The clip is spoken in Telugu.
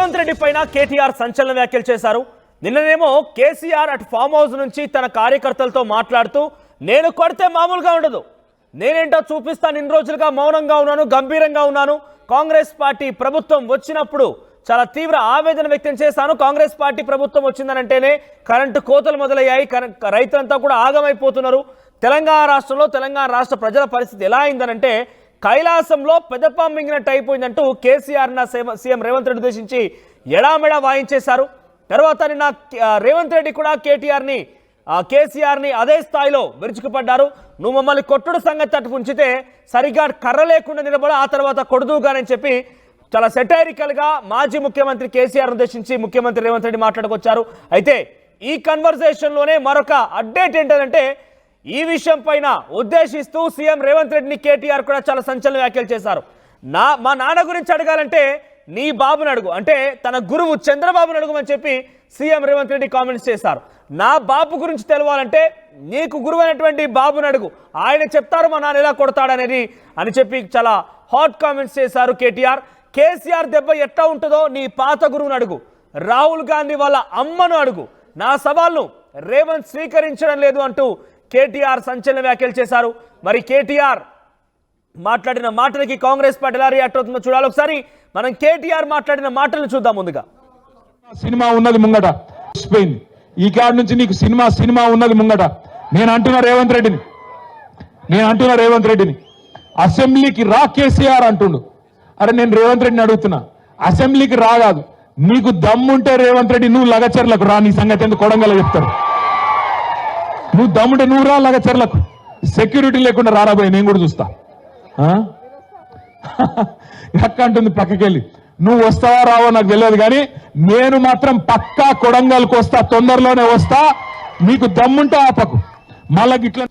రేవంత్ రెడ్డి పైన కేటీఆర్ సంచలన వ్యాఖ్యలు చేశారు. నిన్ననేమో కేసీఆర్ అటు ఫామ్ హౌస్ నుంచి తన కార్యకర్తలతో మాట్లాడుతూ నేను కొడితే మామూలుగా ఉండదు, నేనేంటో చూపిస్తాను, ఇన్ని రోజులుగా మౌనంగా ఉన్నాను, గంభీరంగా ఉన్నాను, కాంగ్రెస్ పార్టీ ప్రభుత్వం వచ్చినప్పుడు చాలా తీవ్ర ఆవేదన వ్యక్తం చేశాను, కాంగ్రెస్ పార్టీ ప్రభుత్వం వచ్చిందనంటేనే కరెంటు కోతలు మొదలయ్యాయి, రైతులంతా కూడా ఆగమైపోతున్నారు, తెలంగాణ రాష్ట్రంలో తెలంగాణ రాష్ట్ర ప్రజల పరిస్థితి ఎలా అయిందనంటే కైలాసంలో పెదపం మింగినట్టు అయిపోయిందంటూ కేసీఆర్ సీఎం రేవంత్ రెడ్డి ఉద్దేశించి ఎడామెడా వాయించేశారు. తర్వాత నిన్న రేవంత్ రెడ్డి కూడా కేసీఆర్ని అదే స్థాయిలో విరుచుకుపడ్డారు. నువ్వు మమ్మల్ని కొట్టుడు సంగతి అటు ఉంచితే సరిగ్గా కర్ర లేకుండా నిలబడి ఆ తర్వాత కొడుదుగానని చెప్పి చాలా సెటైరికల్గా మాజీ ముఖ్యమంత్రి కేసీఆర్ ఉద్దేశించి ముఖ్యమంత్రి రేవంత్ రెడ్డి మాట్లాడుకొచ్చారు. అయితే ఈ కన్వర్సేషన్లోనే మరొక అప్డేట్ ఏంటంటే ఈ విషయం పైన ఉద్దేశిస్తూ సీఎం రేవంత్ రెడ్డిని కేటీఆర్ కూడా చాలా సంచలన వ్యాఖ్యలు చేశారు. మా నాన్న గురించి అడగాలంటే నీ బాబుని అడుగు, అంటే తన గురువు చంద్రబాబుని అడుగుమని చెప్పి సీఎం రేవంత్ రెడ్డి కామెంట్స్ చేశారు. నా బాబు గురించి తెలవాలంటే నీకు గురువు అయినటువంటి బాబుని అడుగు, ఆయన చెప్తారు మా నాన్న ఎలా కొడతాడనేది అని చెప్పి చాలా హాట్ కామెంట్స్ చేశారు కేటీఆర్. కేసీఆర్ దెబ్బ ఎట్లా ఉంటుందో నీ పాత గురువుని అడుగు, రాహుల్ గాంధీ వాళ్ళ అమ్మను అడుగు, నా సవాల్ను రేవంత్ స్వీకరించడం లేదు అంటూ కేటీఆర్ సంచలన వ్యాఖ్యలు చేశారు. మరి కేటీఆర్ మాట్లాడిన మాటలకి కాంగ్రెస్ పార్టీ ఎలా రియాక్ట్ అవుతుందో చూడాలి. ఒకసారి మనం కేటీఆర్ మాట్లాడిన మాటలను చూద్దాం. ముందుగా సినిమా ఉన్నది ముంగట, ఈ కాడ నుంచి నీకు సినిమా ఉన్నది ముంగట. నేను అంటున్నా రేవంత్ రెడ్డిని అసెంబ్లీకి రా కేసీఆర్ అంటుండు. అరే నేను రేవంత్ రెడ్డిని అడుగుతున్నా, అసెంబ్లీకి రాగాదు, నీకు దమ్ముంటే రేవంత్ రెడ్డి నువ్వు లగచర్లకు రా, నీ సంగతి ఎందుకు కొడంగల చెప్తారు. నువ్వు దమ్ముంటే నువ్వు రా లగచర్లకు, సెక్యూరిటీ లేకుండా రారాబోయే నేను కూడా చూస్తా. అక్క అంటుంది పక్కకెళ్ళి, నువ్వు వస్తావా రావో నాకు తెలియదు, కానీ నేను మాత్రం పక్కా కొడంగల్కి వస్తా, తొందరలోనే వస్తా, నీకు దమ్ముంటే ఆపకు మళ్ళా గిట్లా.